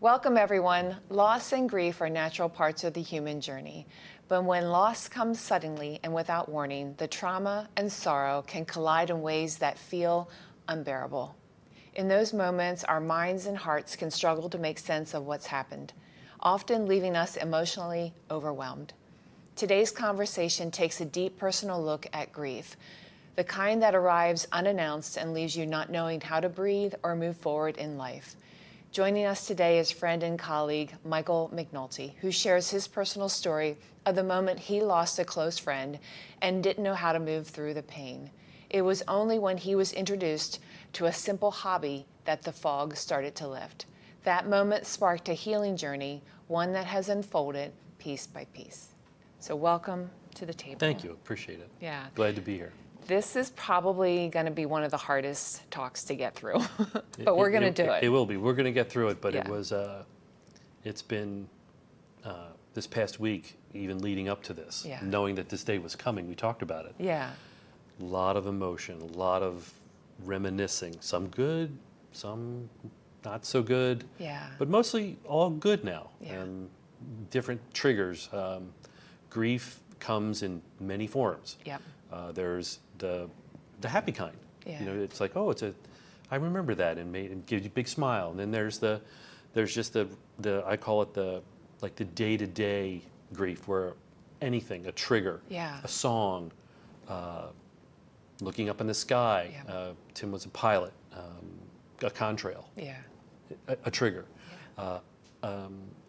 Welcome, everyone. Loss and grief are natural parts of the human journey. But when loss comes suddenly and without warning, the trauma and sorrow can collide in ways that feel unbearable. In those moments, our minds and hearts can struggle to make sense of what's happened, often leaving us emotionally overwhelmed. Today's conversation takes a deep personal look at grief, the kind that arrives unannounced and leaves you not knowing how to breathe or move forward in life. Joining us today is friend and colleague Michael McNulty, who shares his personal story of the moment he lost a close friend and didn't know how to move through the pain. It was only when he was introduced to a simple hobby that the fog started to lift. That moment sparked a healing journey, one that has unfolded piece by piece. So welcome to the table. Thank you, appreciate it. Yeah. Glad to be here. This is probably going to be one of the hardest talks to get through, but we're going to do it. It will be. We're going to get through it, but Yeah. it's been this past week, even leading up to this, Yeah. knowing that this day was coming. We talked about it. Yeah. A lot of emotion, a lot of reminiscing. Some good, some not so good. Yeah. But mostly all good now. Yeah. And different triggers. Grief comes in many forms. Yep. There's the happy kind. Yeah. You know, it's like, oh, I remember that, and gives you a big smile. And then there's just the I call it the day-to-day grief, where anything, a trigger, Yeah. a song, looking up in the sky. Yeah. Tim was a pilot, a contrail, Yeah. a trigger.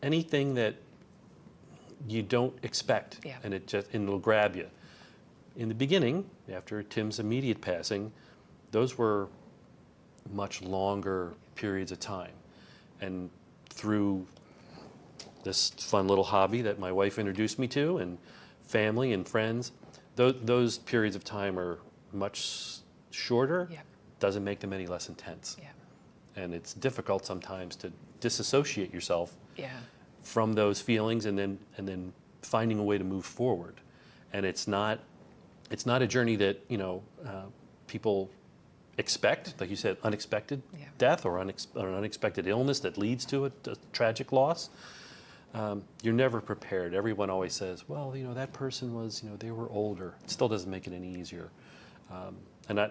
Anything that you don't expect, Yeah. and it'll grab you. In the beginning, after Tim's immediate passing, those were much longer periods of time. And through this fun little hobby that my wife introduced me to, and family and friends, those periods of time are much shorter. Yeah. Doesn't make them any less intense. Yeah. And it's difficult sometimes to disassociate yourself Yeah. from those feelings, and then finding a way to move forward. And it's not a journey that people expect, like you said, unexpected Yeah. death or an unexpected illness that leads to a tragic loss. You're never prepared. Everyone always says, well, that person was, they were older. It still doesn't make it any easier.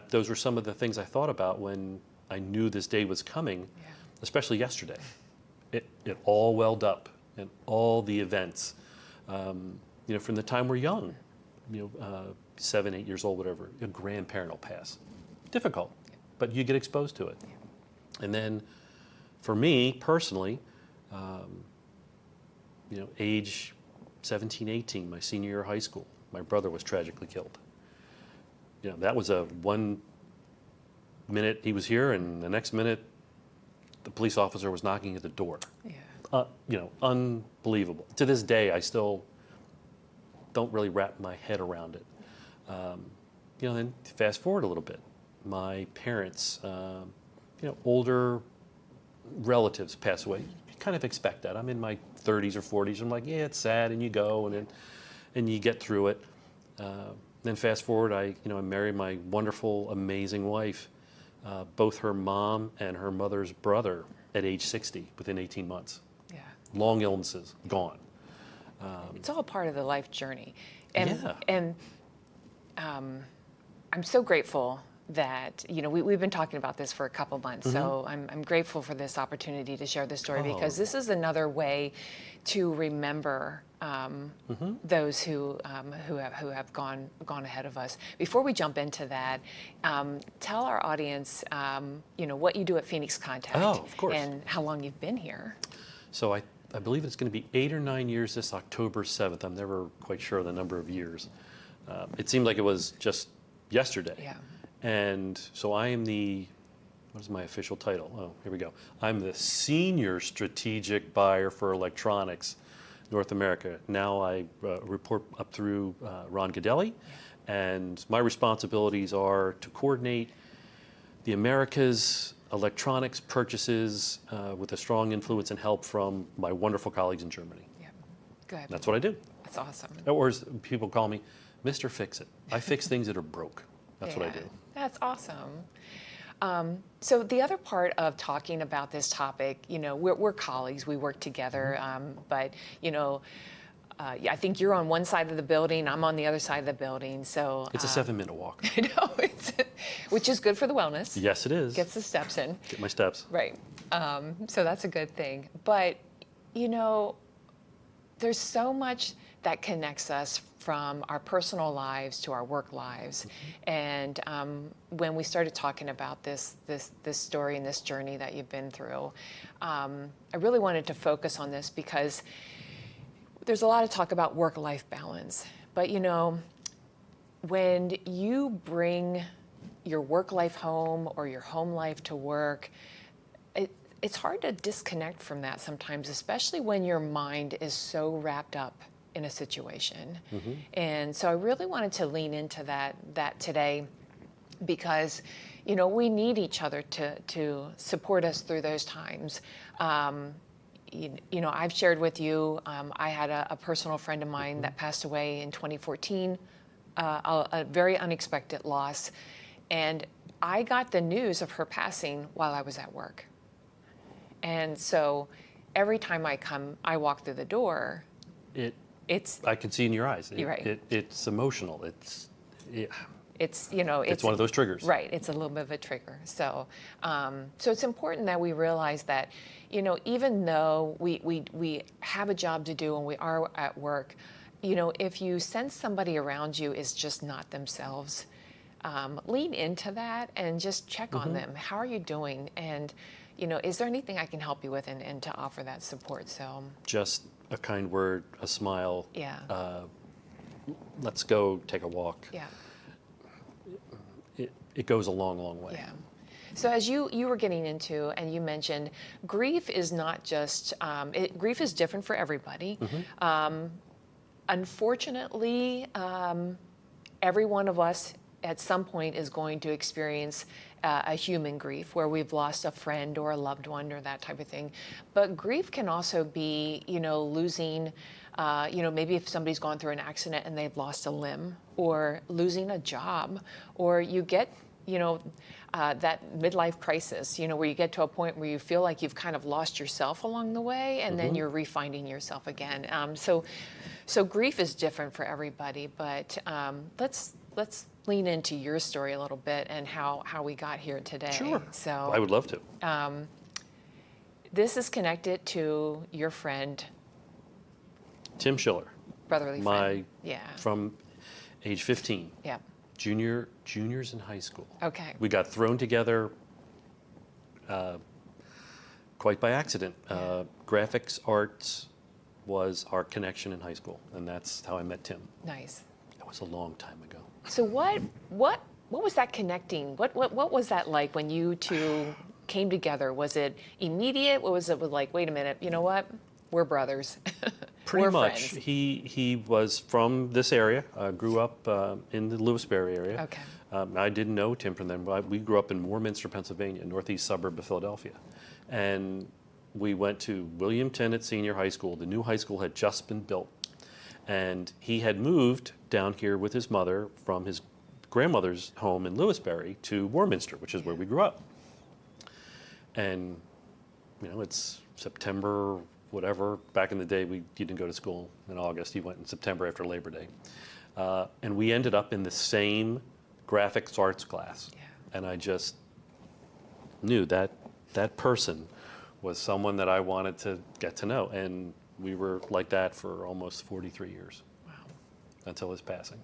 Those were some of the things I thought about when I knew this day was coming, Yeah. especially yesterday. It all welled up, and all the events, from the time we're young, 7, 8 years old, whatever, a grandparent will pass. Difficult, but you get exposed to it. And then for me personally, age 17, 18, my senior year of high school, my brother was tragically killed. That was a 1 minute he was here, and the next minute the police officer was knocking at the door. Yeah. Unbelievable. To this day, I still don't really wrap my head around it. Then fast forward a little bit. My parents, older relatives pass away. You kind of expect that. I'm in my 30s or 40s. I'm like, yeah, it's sad, and you go, and you get through it. Then fast forward, I married my wonderful, amazing wife. Both her mom and her mother's brother at age 60 within 18 months. Yeah. Long illnesses, gone. It's all part of the life journey. Yeah. And I'm so grateful that, we've been talking about this for a couple months. Mm-hmm. So I'm grateful for this opportunity to share this story, Oh. because this is another way to remember those who have gone ahead of us. Before we jump into that, tell our audience, what you do at Phoenix Contact. Oh, of course. And how long you've been here. So I believe it's going to be 8 or 9 years this October 7th. I'm never quite sure of the number of years. It seemed like it was just yesterday. Yeah. And so I am what is my official title? Oh, here we go. I'm the Senior Strategic Buyer for Electronics, North America. Now I report up through Ron Godelli, and my responsibilities are to coordinate the Americas electronics purchases with a strong influence and help from my wonderful colleagues in Germany. Yeah. Good. That's what I do. That's awesome. Or as people call me, Mr. Fix-It. I fix things that are broke. That's what I do. That's awesome. So the other part of talking about this topic, we're colleagues, we work together, but yeah, I think you're on one side of the building, I'm on the other side of the building. So It's a 7-minute walk. I know, which is good for the wellness. Yes, it is. Gets the steps in. Get my steps. Right. So that's a good thing. But, there's so much that connects us from our personal lives to our work lives. And when we started talking about this story and this journey that you've been through, I really wanted to focus on this because there's a lot of talk about work-life balance. But, when you bring your work life home or your home life to work, it's hard to disconnect from that sometimes, especially when your mind is so wrapped up in a situation. And so I really wanted to lean into that today because, we need each other to support us through those times. I've shared with you, I had a personal friend of mine that passed away in 2014, a very unexpected loss. And I got the news of her passing while I was at work. And so every time I walk through the door, I can see in your eyes. You're right. It's emotional. It's it's one of those triggers. Right. It's a little bit of a trigger. So so it's important that we realize that, even though we have a job to do and we are at work, if you sense somebody around you is just not themselves, lean into that and just check on them. How are you doing? And, is there anything I can help you with and to offer that support? So Just a kind word, a smile. yeah. Let's go take a walk. Yeah. It goes a long, long way. Yeah. So as you were getting into, and you mentioned, grief is not just, grief is different for everybody. Unfortunately, every one of us at some point is going to experience a human grief where we've lost a friend or a loved one or that type of thing. But grief can also be, losing, maybe if somebody's gone through an accident and they've lost a limb, or losing a job, or you get, that midlife crisis, where you get to a point where you feel like you've kind of lost yourself along the way, and then you're refinding yourself again. So grief is different for everybody, but let's lean into your story a little bit and how we got here today. Sure. So I would love to. this is connected to your friend, Tim Schiller, brotherly friend. Yeah. from age 15, Yeah. juniors in high school. Okay. We got thrown together quite by accident. Graphics arts was our connection in high school, and that's how I met Tim. Nice. It was a long time ago. So what was that connecting? What was that like when you two came together? Was it immediate? What was it like? Wait a minute. You know what? We're brothers. Pretty We're much. friends. He was from this area. Grew up in the Lewisberry area. Okay. I didn't know Tim from then. We grew up in Warminster, Pennsylvania, northeast suburb of Philadelphia, and we went to William Tennant Senior High School. The new high school had just been built, and he had moved down here with his mother from his grandmother's home in Lewisberry to Warminster, which is where we grew up. And it's September, whatever. Back in the day, you didn't go to school in August. You went in September after Labor Day. And we ended up in the same graphics arts class. Yeah. And I just knew that person was someone that I wanted to get to know. And we were like that for almost 43 years. Wow. Until his passing.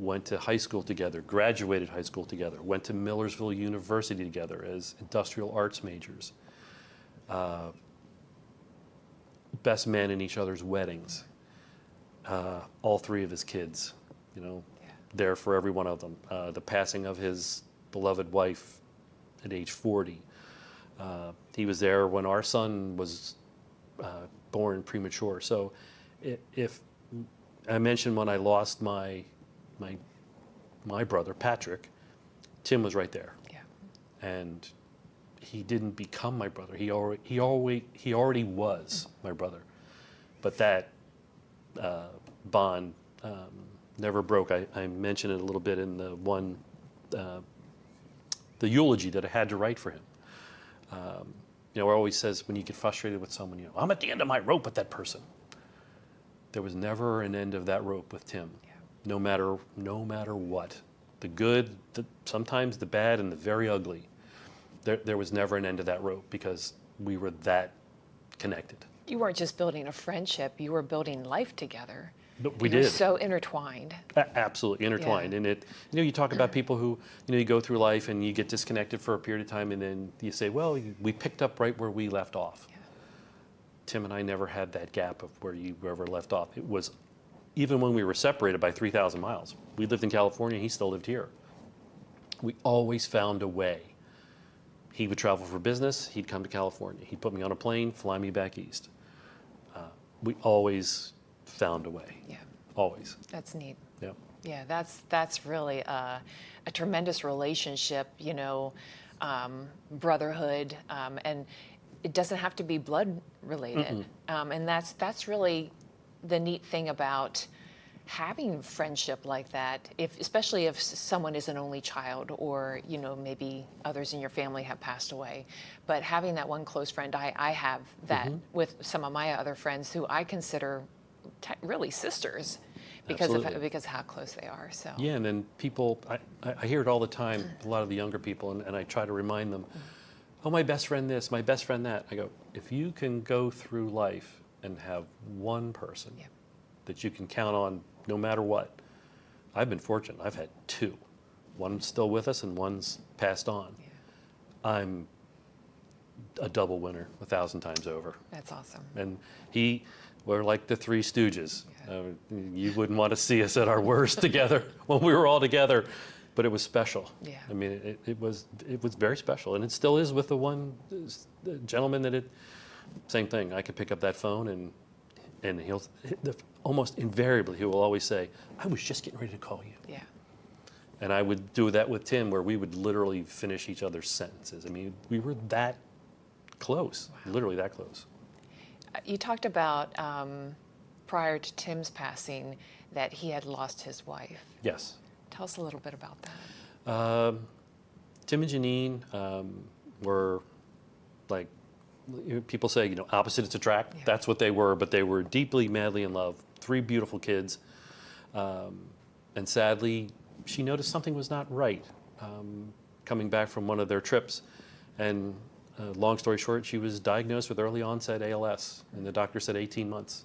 Went to high school together, graduated high school together, went to Millersville University together as industrial arts majors. Best man in each other's weddings. All three of his kids, there for every one of them. The passing of his beloved wife at age 40. He was there when our son was born premature. So if I mentioned when I lost my brother, Patrick, Tim was right there. Yeah. And he didn't become my brother. He already was my brother. But that bond never broke. I mentioned it a little bit in the one the eulogy that I had to write for him. You know, it always says when you get frustrated with someone, you know, I'm at the end of my rope with that person. There was never an end of that rope with Tim. Yeah. No matter what, the good, sometimes the bad, and the very ugly. There was never an end to that rope because we were that connected. You weren't just building a friendship, you were building life together. But we You're did. so intertwined. Absolutely intertwined. Yeah. And you know, you talk about people who, you know, you go through life and you get disconnected for a period of time, and then you say, well, we picked up right where we left off. Yeah. Tim and I never had that gap of where you ever left off. It was, even when we were separated by 3,000 miles, we lived in California, he still lived here. We always found a way. He would travel for business, he'd come to California. He'd put me on a plane, fly me back east. We always found a way. Yeah, Always. that's neat. Yeah. Yeah, that's really a tremendous relationship, you know, brotherhood, and it doesn't have to be blood related. And that's really the neat thing about having friendship like that, especially if someone is an only child, or you know, maybe others in your family have passed away. But having that one close friend, I have that with some of my other friends who I consider really sisters Absolutely. because of how close they are. So Yeah, and then people, I hear it all the time, a lot of the younger people, and I try to remind them, oh, my best friend this, my best friend that. I go, if you can go through life and have one person Yeah. that you can count on no matter what. I've been fortunate. I've had two. One's still with us and one's passed on. Yeah. I'm a double winner 1,000 times over. That's awesome. And we're like the Three Stooges. Yeah. You wouldn't want to see us at our worst together when we were all together, but it was special. Yeah. I mean, it was very special, and it still is with the gentleman that same thing. I could pick up that phone and he'll almost invariably he will always say, "I was just getting ready to call you." Yeah. And I would do that with Tim, where we would literally finish each other's sentences. I mean, we were that close, literally that close. You talked about prior to Tim's passing that he had lost his wife. Yes. Tell us a little bit about that. Tim and Janine were like, people say, you know, opposites attract. Yeah. That's what they were, but they were deeply, madly in love. 3 beautiful kids. And sadly, she noticed something was not right coming back from one of their trips. And long story short, she was diagnosed with early onset ALS, and the doctor said 18 months.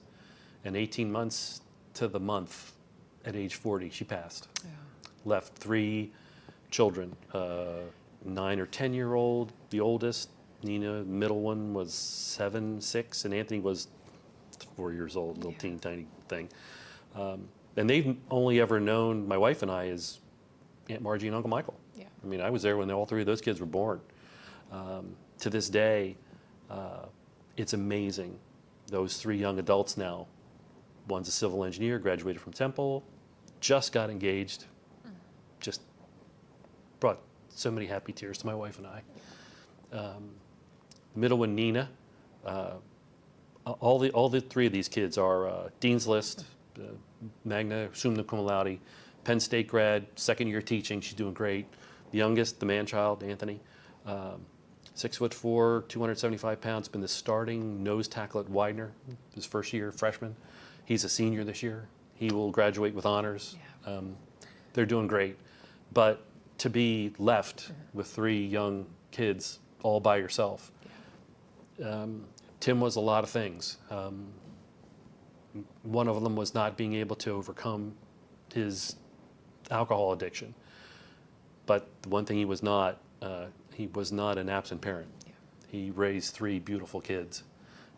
And 18 months to the month, at age 40, she passed. Yeah. Left 3 children, 9 or 10-year-old, the oldest. Nina, the middle one, was 7, 6, and Anthony was 4 years old, little teeny tiny thing. And they've only ever known my wife and I as Aunt Margie and Uncle Michael. Yeah. I mean, I was there when all 3 of those kids were born. To this day, it's amazing. Those 3 young adults now, one's a civil engineer, graduated from Temple, just got engaged, just brought so many happy tears to my wife and I. The middle one, Nina, all the 3 of these kids are Dean's List, magna summa cum laude, Penn State grad, 2nd year teaching. She's doing great. The youngest, the man-child, Anthony, 6'4", 275 pounds, been the starting nose tackle at Widener, his first year freshman. He's a senior this year. He will graduate with honors. Yeah. They're doing great, but to be left with 3 young kids all by yourself. Tim was a lot of things. One of them was not being able to overcome his alcohol addiction. But the one thing he was not an absent parent. Yeah. He raised 3 beautiful kids,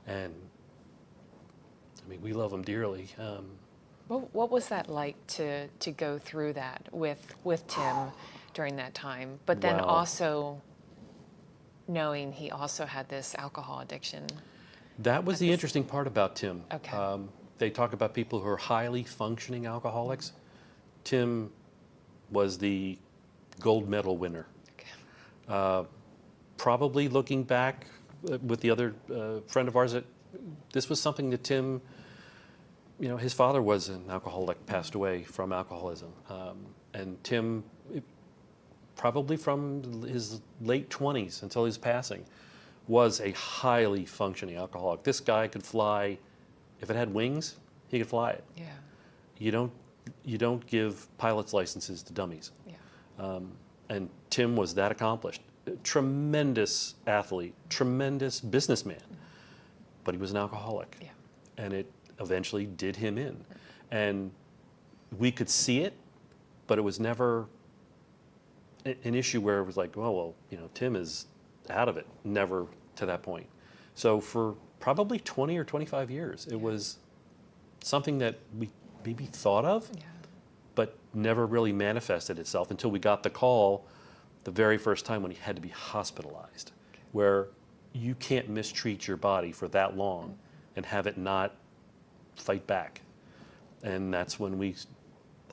and I mean, we love them dearly. What was that like to go through that with Tim during that time? But then Wow. also knowing he also had this alcohol addiction. That was the interesting part about Tim. Okay. They talk about people who are highly functioning alcoholics. Tim was the gold medal winner. Okay. Probably looking back with the other friend of ours, this was something that Tim, you know, his father was an alcoholic, passed away from alcoholism. And Tim probably from his late 20s until his passing, was a highly functioning alcoholic. This guy could fly, if it had wings, he could fly it. Yeah. You don't give pilot's licenses to dummies. Yeah. And Tim was that accomplished. Tremendous athlete, tremendous businessman, but he was an alcoholic. Yeah. And it eventually did him in. And we could see it, but it was never an issue where it was like, well, Tim is out of it. Never to that point. So for probably 20 or 25 years, it was something that we maybe thought of, Yeah. but never really manifested itself until we got the call the very first time when he had to be hospitalized, where you can't mistreat your body for that long and have it not fight back. And that's when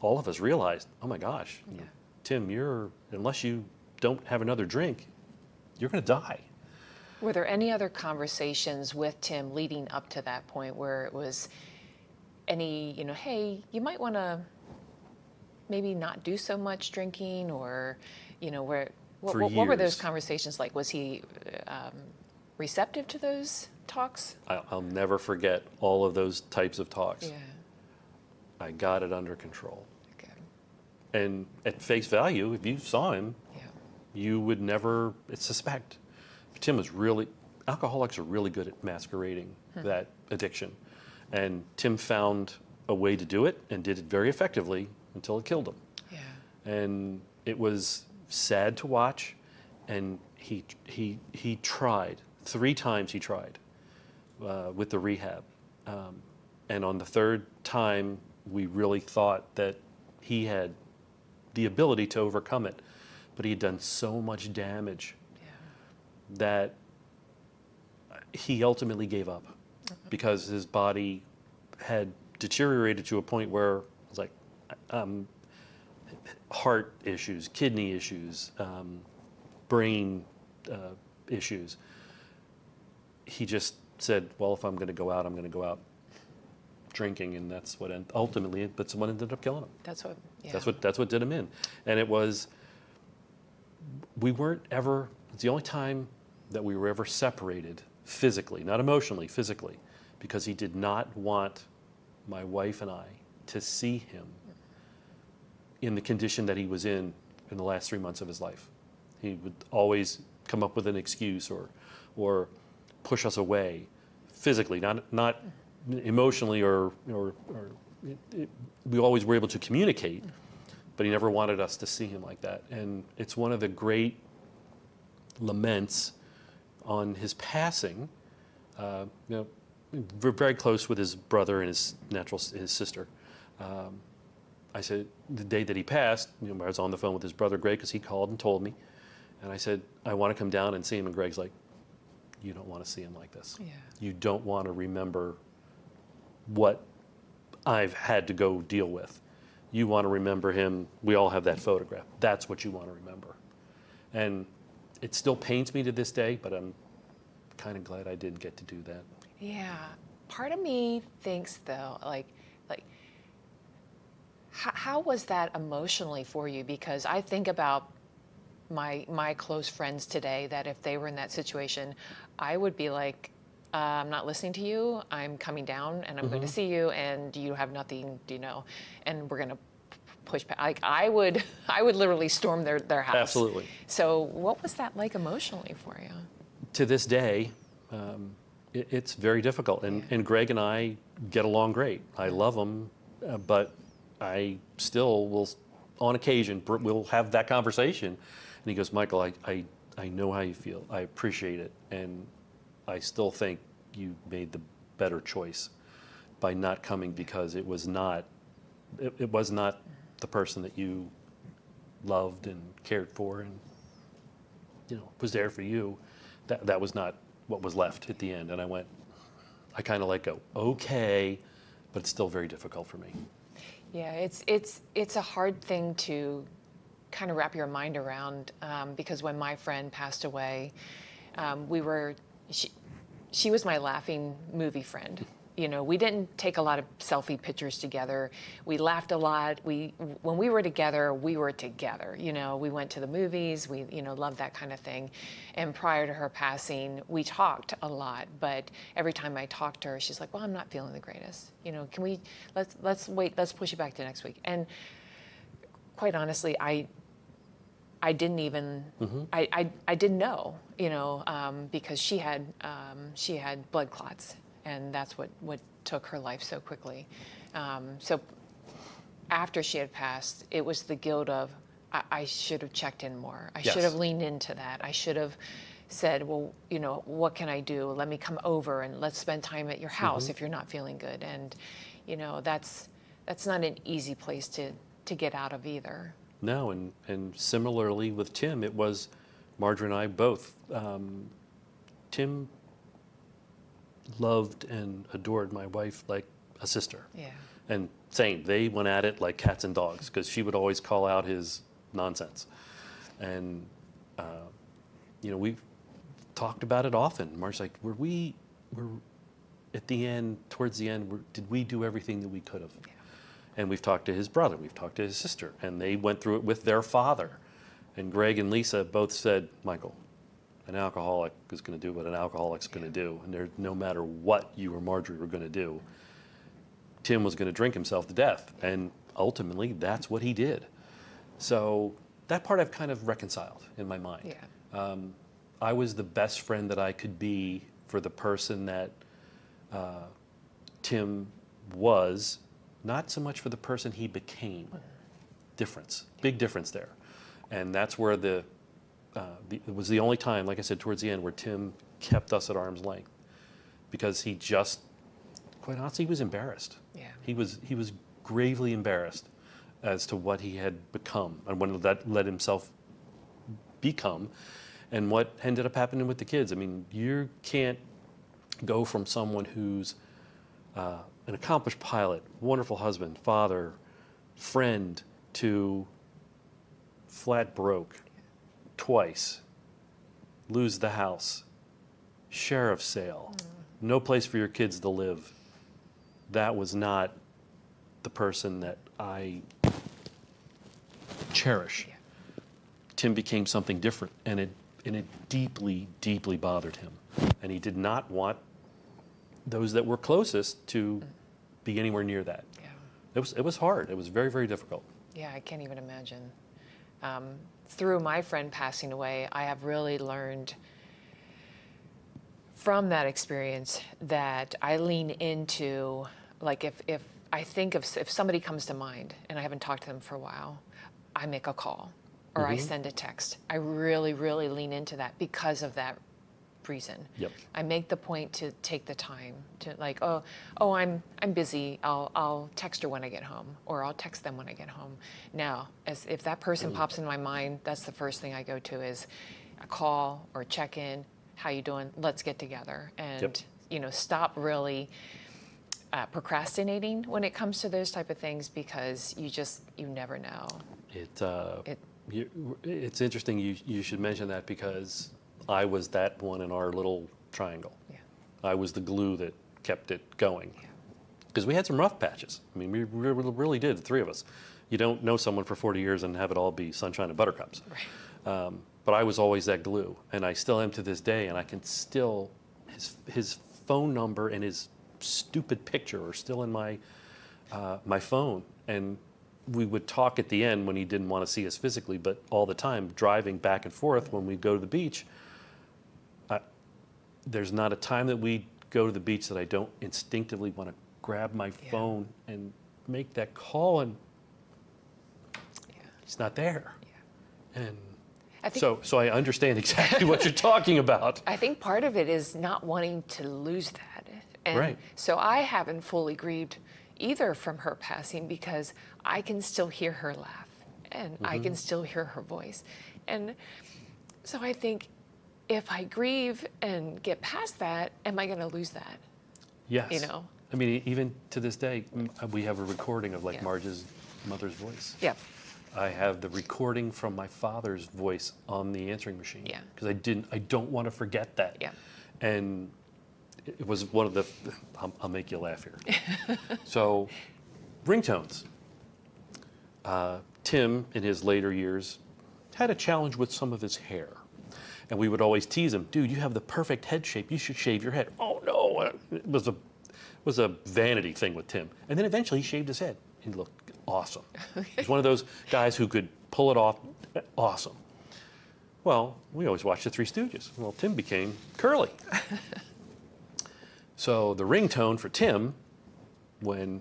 all of us realized, oh my gosh, Yeah. Tim, unless you don't have another drink, you're going to die. Were there any other conversations with Tim leading up to that point where it was any, hey, you might want to maybe not do so much drinking, or, what were those years. conversations like? Was he receptive to those talks? I'll never forget all of those types of talks. Yeah. I got it under control. Okay. And at face value, if you saw him, Yeah. you would never suspect. Alcoholics are really good at masquerading that addiction. And Tim found a way to do it and did it very effectively until it killed him. Yeah. And it was sad to watch. And he tried, 3 times he tried with the rehab. And on the 3rd time, we really thought that he had the ability to overcome it. But he had done so much damage that he ultimately gave up because his body had deteriorated to a point where it was like heart issues, kidney issues, brain issues. He just said, well, if I'm going to go out, I'm going to go out drinking, and that's what ultimately, but someone ended up killing him. That's what. Yeah. That's what did him in. And we weren't ever, it's the only time that we were ever separated physically, not emotionally, physically, because he did not want my wife and I to see him in the condition that he was in the last 3 months of his life. He would always come up with an excuse or push us away physically, not emotionally or we always were able to communicate, but he never wanted us to see him like that. And it's one of the great laments on his passing. We're very close with his brother and his sister. I said, the day that he passed, I was on the phone with his brother, Greg, because he called and told me. And I said, I want to come down and see him. And Greg's like, you don't want to see him like this. Yeah. You don't want to remember what I've had to go deal with. You want to remember him. We all have that photograph. That's what you want to remember. And it still pains me to this day, but I'm kind of glad I didn't get to do that. Yeah. Part of me thinks, though, like, how was that emotionally for you? Because I think about my close friends today that if they were in that situation, I would be like, I'm not listening to you. I'm coming down and I'm going to see you, and you have nothing, and we're going to push back. Like I would literally storm their house. Absolutely. So what was that like emotionally for you? To this day, it's very difficult. And Greg and I get along great. I love him, but I still will, on occasion, we'll have that conversation. And he goes, Michael, I know how you feel. I appreciate it. And I still think you made the better choice by not coming, because it was not the person that you loved and cared for and was there for you. That was not what was left at the end. And I kind of let go. Okay, but it's still very difficult for me. Yeah, it's a hard thing to kind of wrap your mind around, because when my friend passed away, she was my laughing movie friend. We didn't take a lot of selfie pictures together. We laughed a lot. When we were together, we were together. We went to the movies. We, loved that kind of thing. And prior to her passing, we talked a lot. But every time I talked to her, she's like, "Well, I'm not feeling the greatest. Can we let's wait. Let's push it back to next week." And quite honestly, I didn't even I didn't know, because she had blood clots, and that's what took her life so quickly. So after she had passed, it was the guilt of I should have checked in more. I should have leaned into that. I should have said, well, what can I do? Let me come over and let's spend time at your house if you're not feeling good. And that's not an easy place to get out of either. No, and similarly with Tim, it was Marjorie and I both. Tim loved and adored my wife like a sister. Yeah. And same, they went at it like cats and dogs because she would always call out his nonsense. And, we've talked about it often. Marge's like, were at the end, towards the end, did we do everything that we could have? Yeah. And we've talked to his brother, we've talked to his sister, and they went through it with their father. And Greg and Lisa both said, Michael, an alcoholic is going to do what an alcoholic's going to do. And no matter what you or Marjorie were going to do, Tim was going to drink himself to death. And ultimately, that's what he did. So that part I've kind of reconciled in my mind. Yeah. I was the best friend that I could be for the person that Tim was, not so much for the person he became. Big difference there. And that's where it was the only time, like I said, towards the end, where Tim kept us at arm's length, because he just, quite honestly, he was embarrassed. Yeah. He was gravely embarrassed as to what he had become and what that let himself become, and what ended up happening with the kids. I mean, you can't go from someone who's an accomplished pilot, wonderful husband, father, friend, to flat broke twice, lose the house, sheriff's sale, no place for your kids to live. That was not the person that I cherish. Yeah. Tim became something different, and it deeply, deeply bothered him. And he did not want those that were closest to be anywhere near that. Yeah. It was hard. It was very, very difficult. Yeah, I can't even imagine. Through my friend passing away, I have really learned from that experience that I lean into, like if I think of, if somebody comes to mind and I haven't talked to them for a while, I make a call or I send a text. I really, really lean into that because of that reason. Yep. I make the point to take the time to, like, oh, I'm busy. I'll text her when I get home, or I'll text them when I get home. Now, if that person pops in my mind, that's the first thing I go to is a call or check in. How you doing? Let's get together and stop really procrastinating when it comes to those type of things, because you never know. It's interesting you should mention that, because I was that one in our little triangle. Yeah. I was the glue that kept it going. Because we had some rough patches. I mean, we really did, the three of us. You don't know someone for 40 years and have it all be sunshine and buttercups. Right. But I was always that glue, and I still am to this day, and I can still, his phone number and his stupid picture are still in my phone. And we would talk at the end when he didn't want to see us physically, but all the time, driving back and forth when we go to the beach, there's not a time that we go to the beach that I don't instinctively want to grab my phone and make that call, and he's not there. Yeah. And I think, so I understand exactly what you're talking about. I think part of it is not wanting to lose that. And Right. so I haven't fully grieved either from her passing, because I can still hear her laugh and I can still hear her voice. And so I think, if I grieve and get past that, am I going to lose that? Yes. I mean, even to this day, we have a recording of Marge's mother's voice. Yeah. I have the recording from my father's voice on the answering machine. Yeah. Because I don't want to forget that. Yeah. And it was one of the, I'll make you laugh here. So, ringtones. Tim, in his later years, had a challenge with some of his hair. And we would always tease him, dude, you have the perfect head shape. You should shave your head. Oh, no. It was a vanity thing with Tim. And then eventually he shaved his head. He looked awesome. He's one of those guys who could pull it off. Awesome. Well, we always watched the Three Stooges. Well, Tim became curly. So the ringtone for Tim, when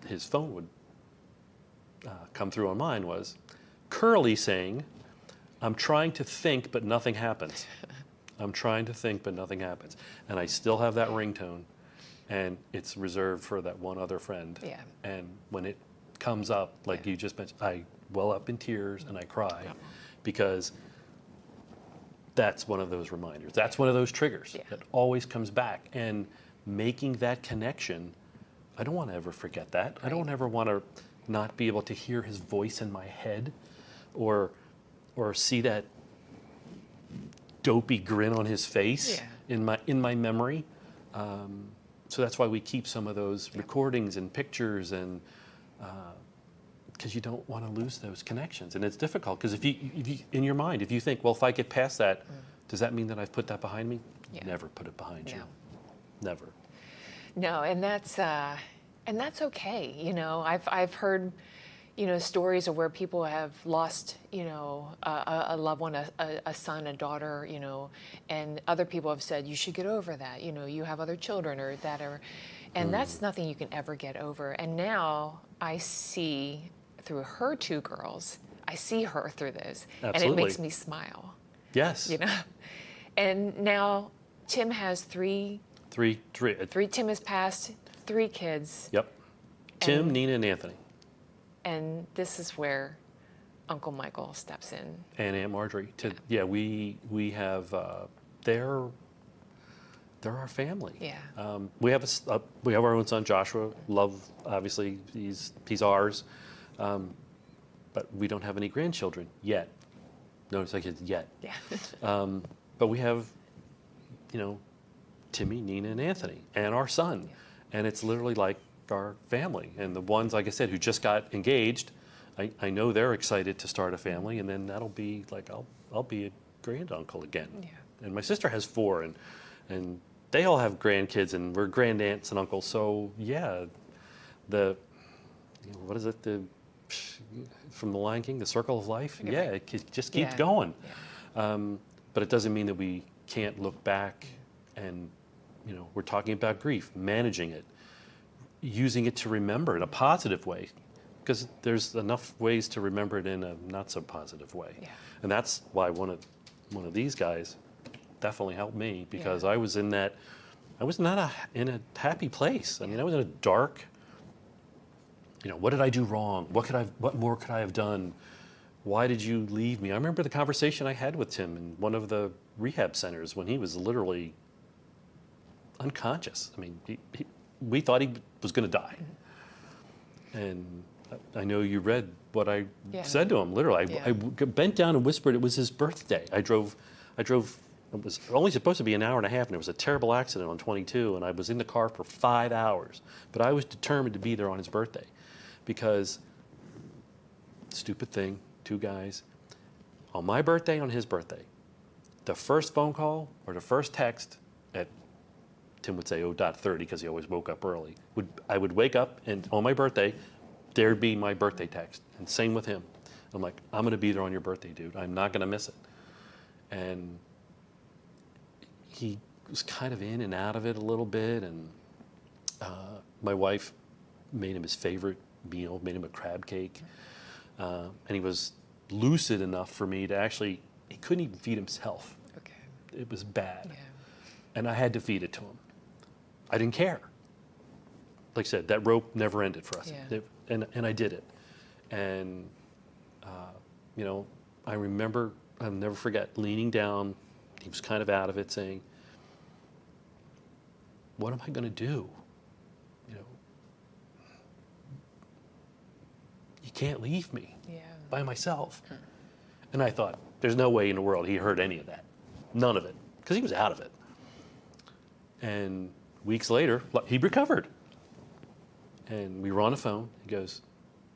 his phone would come through on mine, was Curly saying, I'm trying to think, but nothing happens. I'm trying to think, but nothing happens. And I still have that ringtone, and it's reserved for that one other friend. Yeah. And when it comes up, like you just mentioned, I well up in tears and I cry because that's one of those reminders. That's one of those triggers that always comes back. And making that connection, I don't want to ever forget that. I don't ever want to not be able to hear his voice in my head or see that dopey grin on his face in my memory. So that's why we keep some of those recordings and pictures, and because you don't want to lose those connections. And it's difficult because if you in your mind, if you think, well, if I get past that, does that mean that I've put that behind me? Never put it behind you. Never. No, and that's okay. You know, I've heard, you know, stories of where people have lost, you know, a loved one, a son, a daughter, you know, and other people have said you should get over that. You know, you have other children or that are, and that's nothing you can ever get over. And now I see through her two girls, I see her through this, and it makes me smile. Yes. You know, and now Tim has three. Tim has passed 3 kids. Yep. Tim, Nina, and Anthony. And this is where Uncle Michael steps in. And Aunt Marjorie. We have they're our family. Yeah. We have our own son Joshua. Love, obviously, he's ours, but we don't have any grandchildren yet. Notice I said yet. Yeah. But we have, you know, Timmy, Nina, and Anthony, and our son, and it's literally like our family. And the ones, like I said, who just got engaged, I know they're excited to start a family, and then that'll be like I'll be a granduncle again. Yeah. And my sister has 4, and they all have grandkids, and we're grandaunts and uncles. So yeah, what is it, from the Lion King, the circle of life? You're yeah, right. it just keeps going. Yeah. But it doesn't mean that we can't look back and, you know, we're talking about grief, managing it, using it to remember in a positive way, because there's enough ways to remember it in a not so positive way. Yeah. And that's why one of these guys definitely helped me, because I was in not in a happy place. I mean, I was in a dark, you know, what did I do wrong? What more could I have done? Why did you leave me? I remember the conversation I had with Tim in one of the rehab centers when he was literally unconscious. I mean, we thought he was going to die. And I know you read what I said to him. Literally, I bent down and whispered it was his birthday. I drove. It was only supposed to be an hour and a half, and there was a terrible accident on 22, and I was in the car for 5 hours. But I was determined to be there on his birthday, because stupid thing, 2 guys, on my birthday, on his birthday, the first phone call or the first text at, Tim would say 0.30 because he always woke up early, I would wake up, and on my birthday, there'd be my birthday text. And same with him. I'm like, I'm going to be there on your birthday, dude. I'm not going to miss it. And he was kind of in and out of it a little bit, and my wife made him his favorite meal, made him a crab cake, and he was lucid enough for me to actually, he couldn't even feed himself. Okay. It was bad. Yeah. And I had to feed it to him. I didn't care. Like I said, that rope never ended for us. Yeah. And I did it. And, you know, I remember, I'll never forget, leaning down, he was kind of out of it, saying, what am I going to do? You know, you can't leave me by myself. And I thought, there's no way in the world he heard any of that. None of it. Because he was out of it. And weeks later, he recovered. And we were on the phone. He goes,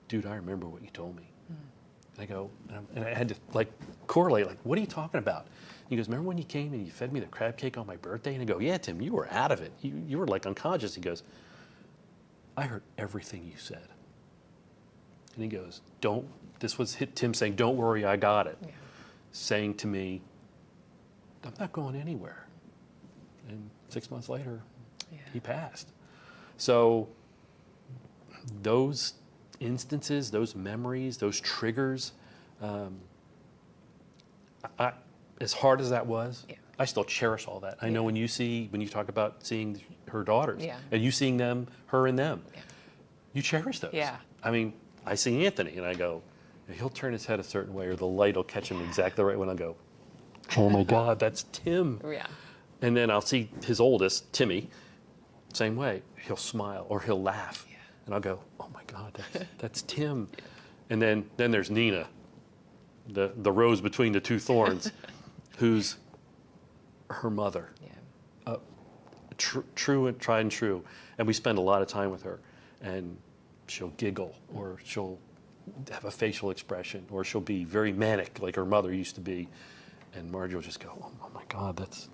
dude, I remember what you told me. And I go, and I had to like correlate, like, what are you talking about? He goes, remember when you came and you fed me the crab cake on my birthday? And I go, yeah, Tim, you were out of it. You were like unconscious. He goes, I heard everything you said. And he goes, this was Tim saying, don't worry, I got it. Yeah. Saying to me, I'm not going anywhere. And 6 months later, he passed. So those instances, those memories, those triggers, as hard as that was, I still cherish all that. I know when you talk about seeing her daughters and you seeing them, her and them, you cherish those. Yeah. I mean, I see Anthony and I go, he'll turn his head a certain way or the light will catch him exactly the right when I go, oh my God, that's Tim. Yeah. And then I'll see his oldest, Timmy, same way. He'll smile or he'll laugh. Yeah. And I'll go, oh my God, that's Tim. Yeah. And then there's Nina, the rose between the two thorns, who's her mother. Yeah. True and tried and true. And we spend a lot of time with her. And she'll giggle or she'll have a facial expression or she'll be very manic like her mother used to be. And Margie will just go, oh my God, that's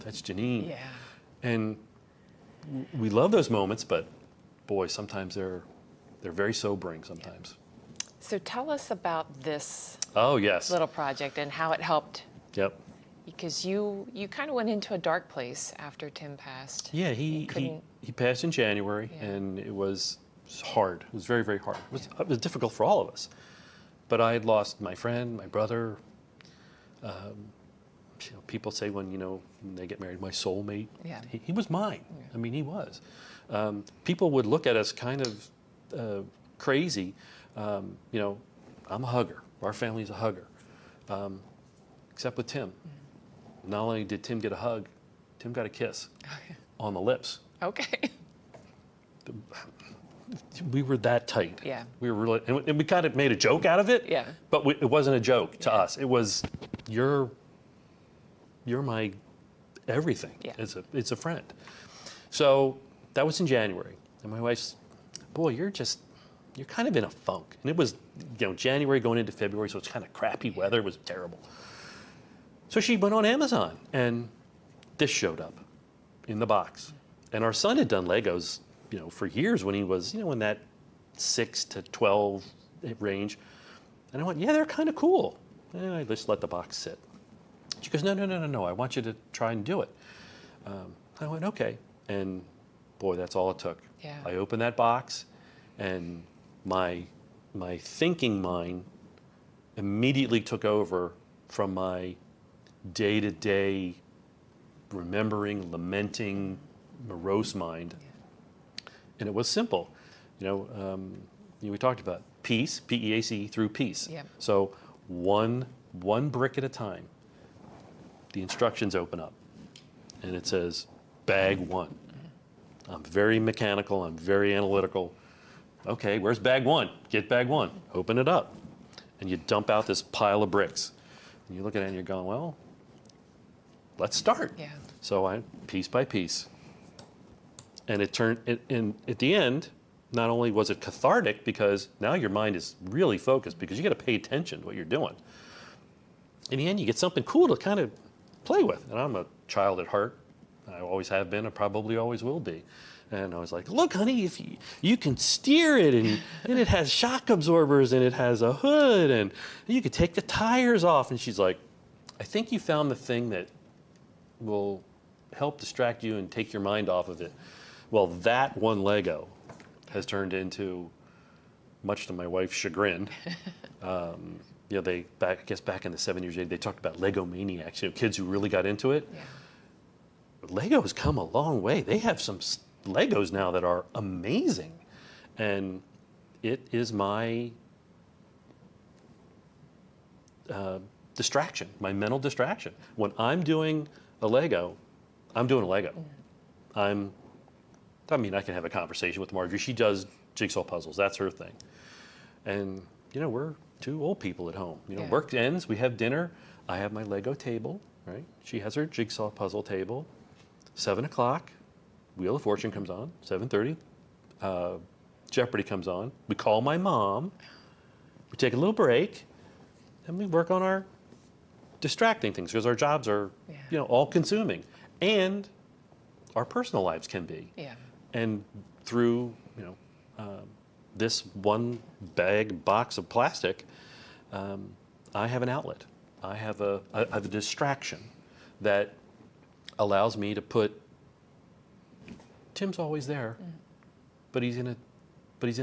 Janine. Yeah. And we love those moments, but boy, sometimes they're very sobering sometimes. So tell us about this little project and how it helped. Yep. Because you kind of went into a dark place after Tim passed. Yeah, he passed in January, and it was hard. It was very, very hard. It was difficult for all of us. But I had lost my friend, my brother. People say when they get married, my soulmate. Yeah. He was mine. Yeah. I mean, he was. People would look at us kind of crazy. I'm a hugger. Our family's a hugger. Except with Tim. Mm-hmm. Not only did Tim get a hug, Tim got a kiss on the lips. Okay. We were that tight. Yeah. We were really, and we kind of made a joke out of it. Yeah. But it wasn't a joke to us. It was, you're my everything. Yeah. It's a friend. So that was in January, and my wife's, boy, you're kind of in a funk. And it was, January going into February, so it's kind of crappy weather. It was terrible. So she went on Amazon, and this showed up in the box. And our son had done Legos, for years when he was, in that 6 to 12 range. And I went, yeah, they're kind of cool. And I just let the box sit. She goes, no, I want you to try and do it. I went, okay. And boy, that's all it took. Yeah. I opened that box, and my thinking mind immediately took over from my day-to-day remembering, lamenting, morose mind. Yeah. And it was simple. We talked about peace, P-E-A-C, through peace. Yeah. So one brick at a time. The instructions open up, and it says, bag 1. I'm very mechanical. I'm very analytical. Okay, where's bag 1? Get bag 1. Open it up. And you dump out this pile of bricks. And you look at it and you're going, well, let's start. Yeah. So I, piece by piece. And it turned, and at the end, not only was it cathartic because now your mind is really focused because you got to pay attention to what you're doing. In the end, you get something cool to kind of play with. And I'm a child at heart. I always have been and probably always will be. And I was like, look, honey, if you can steer it, and it has shock absorbers, and it has a hood, and you could take the tires off. And she's like, I think you found the thing that will help distract you and take your mind off of it. Well, that one Lego has turned into, much to my wife's chagrin, I guess back in the 70s, they talked about Lego maniacs, kids who really got into it. Yeah. Lego has come a long way. They have some Legos now that are amazing. And it is my distraction, my mental distraction. When I'm doing a Lego, I'm doing a Lego. Mm. I can have a conversation with Marjorie. She does jigsaw puzzles. That's her thing. And, we're two old people at home. Work ends, we have dinner. I have my Lego table, right? She has her jigsaw puzzle table. 7 o'clock, Wheel of Fortune comes on, 7:30. Jeopardy comes on. We call my mom. We take a little break, and we work on our distracting things because our jobs are, all consuming, and our personal lives can be. Yeah. And through, this one box of plastic, I have an outlet. I have a distraction that allows me to put. Tim's always there, but he's in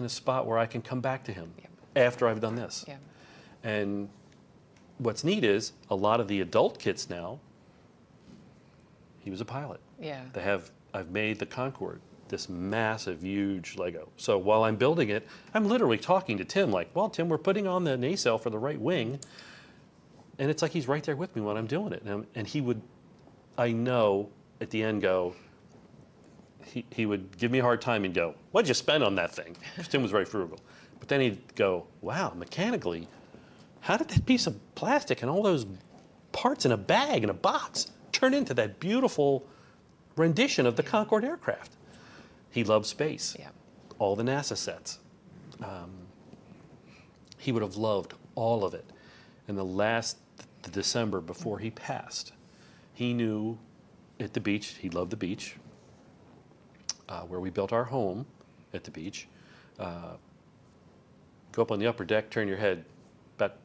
a spot where I can come back to him after I've done this. Yeah. And what's neat is a lot of the adult kits now. He was a pilot. Yeah. I've made the Concorde, this massive, huge Lego. So while I'm building it, I'm literally talking to Tim like, well, Tim, we're putting on the nacelle for the right wing. And it's like he's right there with me when I'm doing it. And he would, I know, at the end go, he would give me a hard time and go, what'd you spend on that thing? Because Tim was very frugal. But then he'd go, wow, mechanically, how did that piece of plastic and all those parts in a bag, in a box, turn into that beautiful rendition of the Concorde aircraft? He loved space, all the NASA sets. He would have loved all of it. And the December before he passed, he knew at the beach, he loved the beach, where we built our home at the beach. Go up on the upper deck, turn your head, about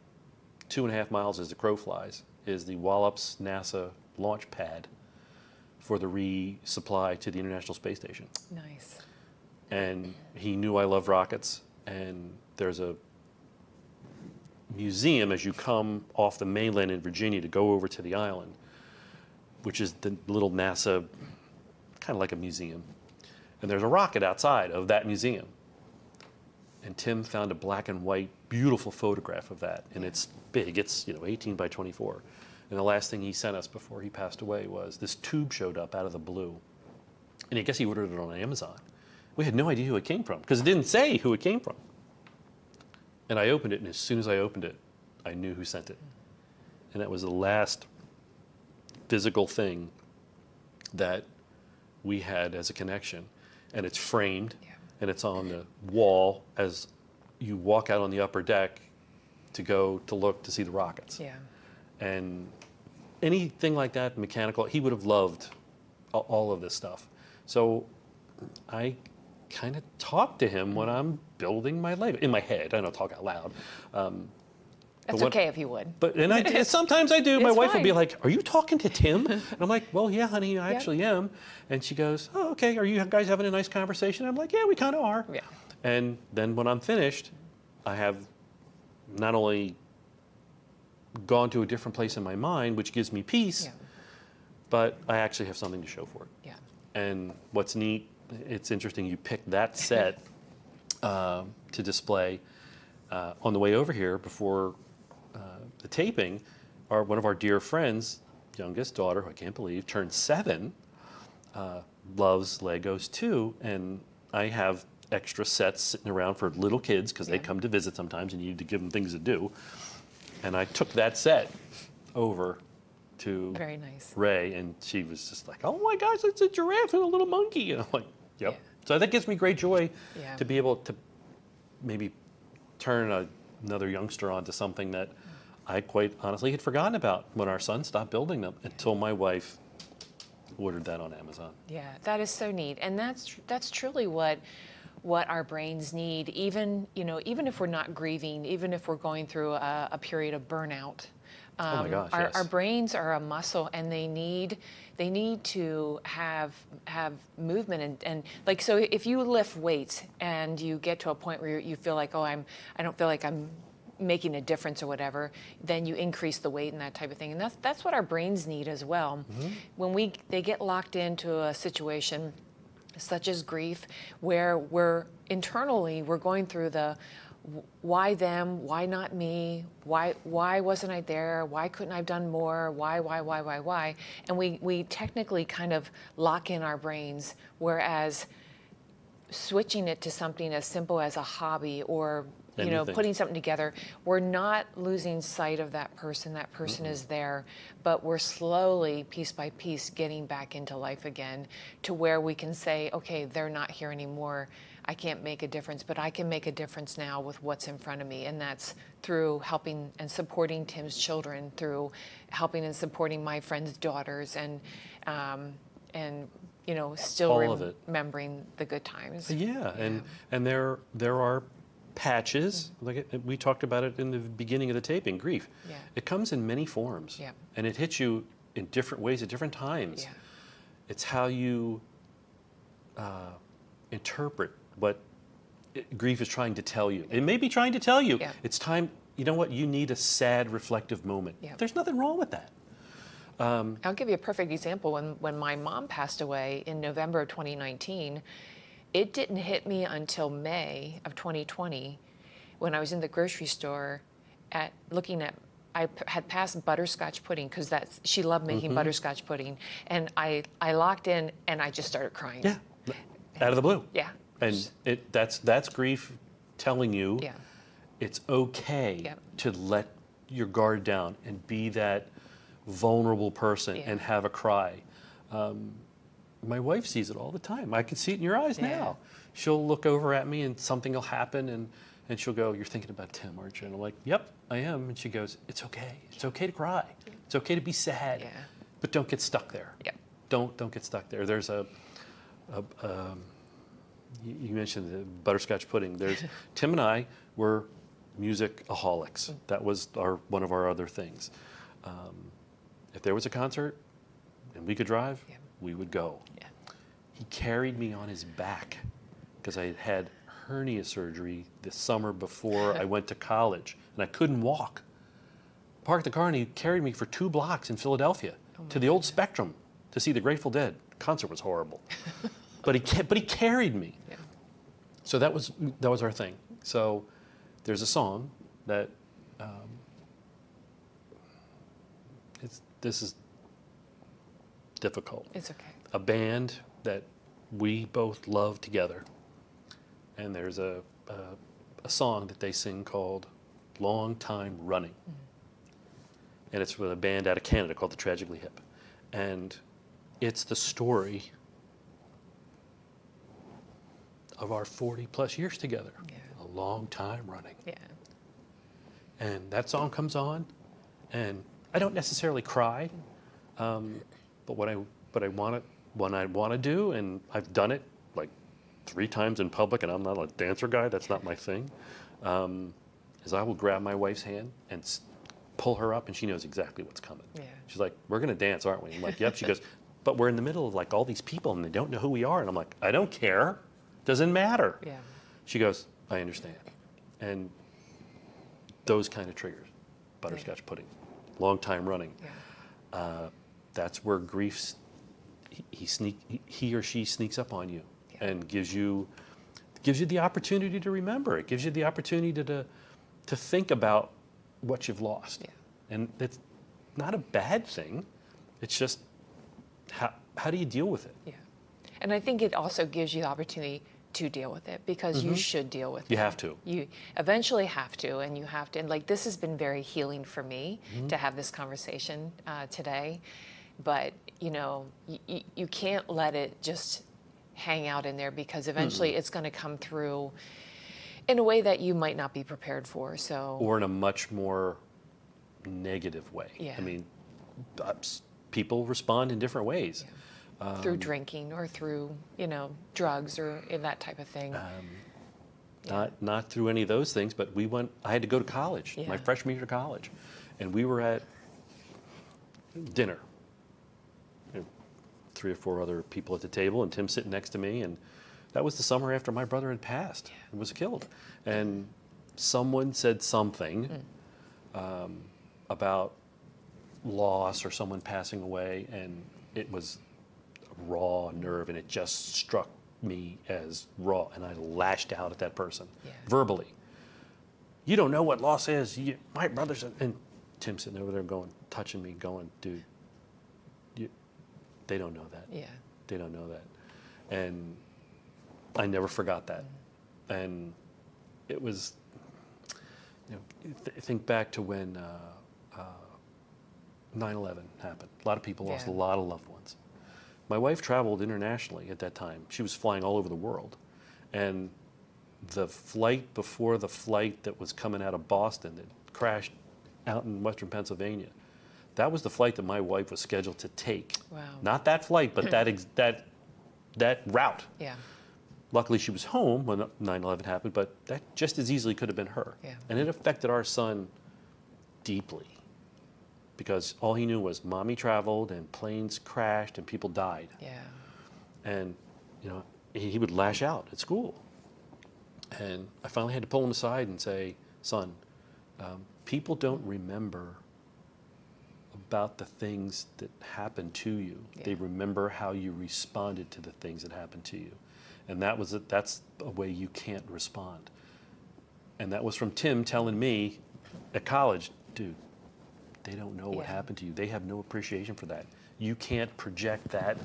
2.5 miles as the crow flies, is the Wallops NASA launch pad for the resupply to the International Space Station. Nice. And he knew I loved rockets, and there's a museum as you come off the mainland in Virginia to go over to the island, which is the little NASA, kind of like a museum. And there's a rocket outside of that museum. And Tim found a black and white, beautiful photograph of that. And it's big, it's 18 by 24. And the last thing he sent us before he passed away was this tube showed up out of the blue. And I guess he ordered it on Amazon. We had no idea who it came from, because it didn't say who it came from. And I opened it, and as soon as I opened it, I knew who sent it. And that was the last physical thing that we had as a connection. And it's framed, and it's on the wall as you walk out on the upper deck to go to look to see the rockets. Yeah. And anything like that, mechanical, he would have loved all of this stuff. So I kind of talk to him when I'm building my Lego, in my head. I don't talk out loud. That's okay if you would. But sometimes I do. My It's wife will be fine. like, "Are you talking to Tim?" And I'm like, "Well, yeah, honey, I actually am." And she goes, "Oh, okay. Are you guys having a nice conversation?" I'm like, "Yeah, we kind of are." Yeah. And then when I'm finished, I have not only gone to a different place in my mind, which gives me peace, but I actually have something to show for it. Yeah. And what's neat, it's interesting you picked that set to display. On the way over here before the taping, one of our dear friends, youngest daughter, who I can't believe, turned 7, loves Legos too, and I have extra sets sitting around for little kids because they come to visit sometimes and you need to give them things to do. And I took that set over to Very nice. Ray, and she was just like, "Oh my gosh, it's a giraffe and a little monkey." And I'm like, "Yep." Yeah. So that gives me great joy Yeah. to be able to maybe turn another youngster onto something that I quite honestly had forgotten about when our son stopped building them until my wife ordered that on Amazon. Yeah, that is so neat, and that's truly what our brains need. Even if we're not grieving, even if we're going through a period of burnout. Oh my gosh, our yes. brains are a muscle, and they need to have movement and like, so if you lift weights and you get to a point where you feel like, I don't feel like I'm making a difference or whatever, then you increase the weight and that type of thing, and that's what our brains need as well. Mm-hmm. When they get locked into a situation such as grief, where we're going through the why them, why not me, why wasn't I there, why couldn't I have done more, why, and we technically kind of lock in our brains, whereas switching it to something as simple as a hobby or Anything. putting something together. We're not losing sight of that person. That person is there, but we're slowly, piece by piece, getting back into life again to where we can say, okay, they're not here anymore. I can't make a difference, but I can make a difference now with what's in front of me. And that's through helping and supporting Tim's children, through helping and supporting my friends' daughters, and still All of it. remembering the good times. Yeah, and there are patches, like we talked about it in the beginning of the taping, grief. Yeah. It comes in many forms, Yeah. and it hits you in different ways at different times. Yeah. It's how you interpret what grief is trying to tell you. It may be trying to tell you, Yeah. it's time, you know what, you need a sad, reflective moment. Yeah. There's nothing wrong with that. I'll give you a perfect example. When my mom passed away in November of 2019, it didn't hit me until May of 2020 when I was in the grocery store I had passed butterscotch pudding because she loved making butterscotch pudding. And I locked in and I just started crying. Yeah, out of the blue. Yeah. And that's grief telling you Yeah. it's okay Yeah. to let your guard down and be that vulnerable person Yeah. and have a cry. My wife sees it all the time. I can see it in your eyes Yeah. now. She'll look over at me and something will happen and she'll go, "You're thinking about Tim, aren't you?" And I'm like, "Yep, I am." And she goes, "It's okay. It's okay to cry. It's okay to be sad, Yeah. but don't get stuck there. Yeah. Don't get stuck there." There's you mentioned the butterscotch pudding. There's Tim and I were music-aholics. That was one of our other things. If there was a concert and we could drive, Yeah. we would go. Yeah. He carried me on his back because I had had hernia surgery the summer before I went to college, and I couldn't walk. Parked the car, and he carried me for 2 blocks in Philadelphia to the old Spectrum to see the Grateful Dead. Concert was horrible, but he carried me. Yeah. So that was our thing. So there's a song that this is difficult. It's okay. A band that we both love together, and there's a song that they sing called "Long Time Running," and it's with a band out of Canada called the Tragically Hip, and it's the story of our 40-plus years together. Yeah. A long time running. Yeah. And that song comes on, and I don't necessarily cry, but what I want to do, and I've done it like 3 times in public, and I'm not a dancer guy. That's not my thing. Is I will grab my wife's hand and pull her up, and she knows exactly what's coming. Yeah. She's like, "We're gonna dance, aren't we?" I'm like, "Yep." She goes, "But we're in the middle of like all these people, and they don't know who we are." And I'm like, "I don't care. Doesn't matter." Yeah. She goes, "I understand." And those kind of triggers, butterscotch pudding, long time running. Yeah. That's where grief, he or she sneaks up on you and gives you the opportunity to remember. It gives you the opportunity to think about what you've lost. Yeah. And it's not a bad thing. It's just how do you deal with it? Yeah. And I think it also gives you the opportunity to deal with it because you should deal with it. You have to. You eventually have to, and you have to. And like this has been very healing for me to have this conversation today. But you can't let it just hang out in there because eventually it's going to come through in a way that you might not be prepared for. So. Or in a much more negative way. Yeah. I mean, people respond in different ways. Yeah. Through drinking or through, drugs or that type of thing. Not through any of those things, but I had to go to college, my Yeah. freshman year of college, and we were at dinner. 3 or 4 other people at the table, and Tim sitting next to me, and that was the summer after my brother had passed and was killed. And someone said something about loss or someone passing away, and it was a raw nerve, and it just struck me as raw, and I lashed out at that person verbally. "You don't know what loss is. My brother's..." And Tim sitting over there touching me, going, "Dude, they don't know that. Yeah. They don't know that." And I never forgot that. And it was think back to when 9/11 happened. A lot of people lost a Yeah. lot of loved ones. My wife traveled internationally at that time. She was flying all over the world. And the flight before the flight that was coming out of Boston that crashed out in western Pennsylvania, that was the flight that my wife was scheduled to take. Wow. Not that flight, but that route. Yeah. Luckily, she was home when 9/11 happened, but that just as easily could have been her. Yeah. And it affected our son deeply because all he knew was mommy traveled and planes crashed and people died. Yeah. And, he would lash out at school. And I finally had to pull him aside and say, son, people don't remember about the things that happened to you. Yeah. They remember how you responded to the things that happened to you. And that's a way you can't respond. And that was from Tim telling me at college, dude, they don't know what Yeah. happened to you. They have no appreciation for that. You can't project that,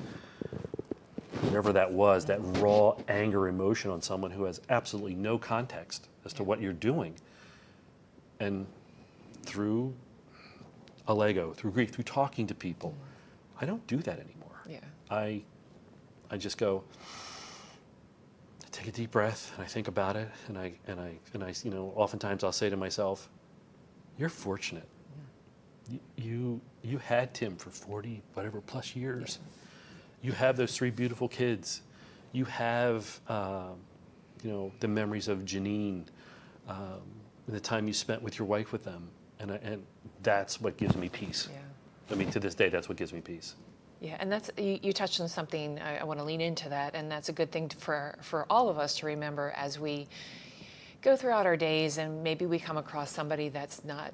whatever that was, that raw anger emotion on someone who has absolutely no context as to what you're doing. And through Allego, through grief, through talking to people, I don't do that anymore. Yeah. I just go, I take a deep breath and I think about it, and I oftentimes I'll say to myself, you're fortunate. You had Tim for 40 whatever plus years. You have those 3 beautiful kids. You have the memories of Janine, and the time you spent with your wife with them, and that's what gives me peace. Yeah. I mean, to this day, that's what gives me peace. Yeah, and that's you touched on something. I want to lean into that, and that's a good thing for all of us to remember as we go throughout our days, and maybe we come across somebody that's not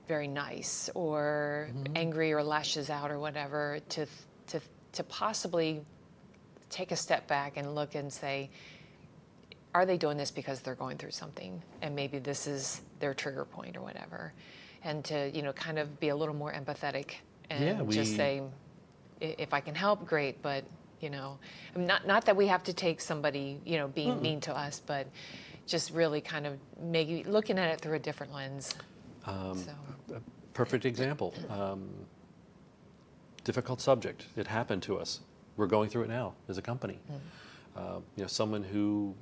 very nice or angry or lashes out or whatever. To possibly take a step back and look and say, are they doing this because they're going through something, and maybe this is their trigger point or whatever, and to kind of be a little more empathetic and just say, if I can help, great, but not that we have to take somebody being mean to us, but just really kind of maybe looking at it through a different lens. Perfect example. Difficult subject. It happened to us. We're going through it now as a company. Someone who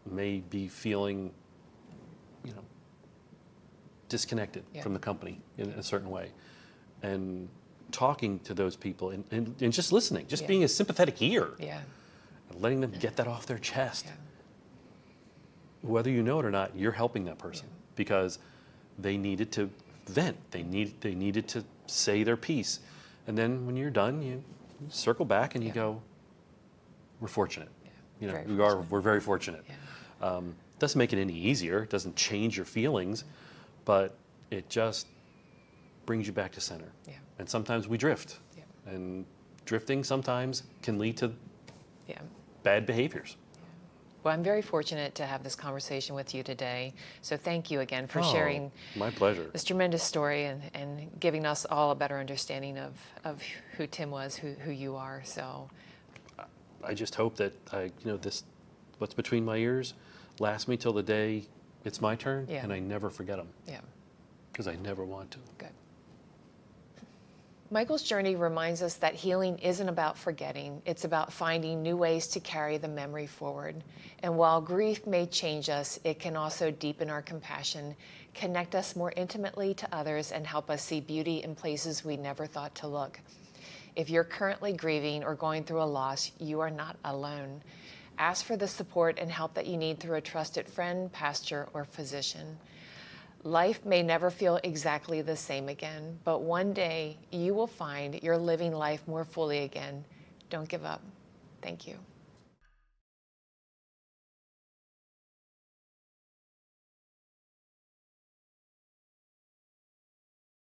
may be feeling, disconnected from the company in a certain way, and talking to those people and just listening, just being a sympathetic ear, and letting them get that off their chest. Whether you know it or not, you're helping that person because they needed to vent. They needed to say their piece. And then when you're done, you circle back and you go, we're fortunate. We're very fortunate. Doesn't make it any easier. It doesn't change your feelings, but it just brings you back to center. And sometimes we drift. And drifting sometimes can lead to bad behaviors. Well, I'm very fortunate to have this conversation with you today. So thank you again for sharing my pleasure. this tremendous story and giving us all a better understanding of who Tim was, who you are. So I just hope that this, what's between my ears, lasts me till the day it's my turn, and I never forget them. Because I never want to. Good. Michael's journey reminds us that healing isn't about forgetting. It's about finding new ways to carry the memory forward. And while grief may change us, it can also deepen our compassion, connect us more intimately to others, and help us see beauty in places we never thought to look. If you're currently grieving or going through a loss, you are not alone. Ask for the support and help that you need through a trusted friend, pastor, or physician. Life may never feel exactly the same again, but one day you will find you're living life more fully again. Don't give up. Thank you.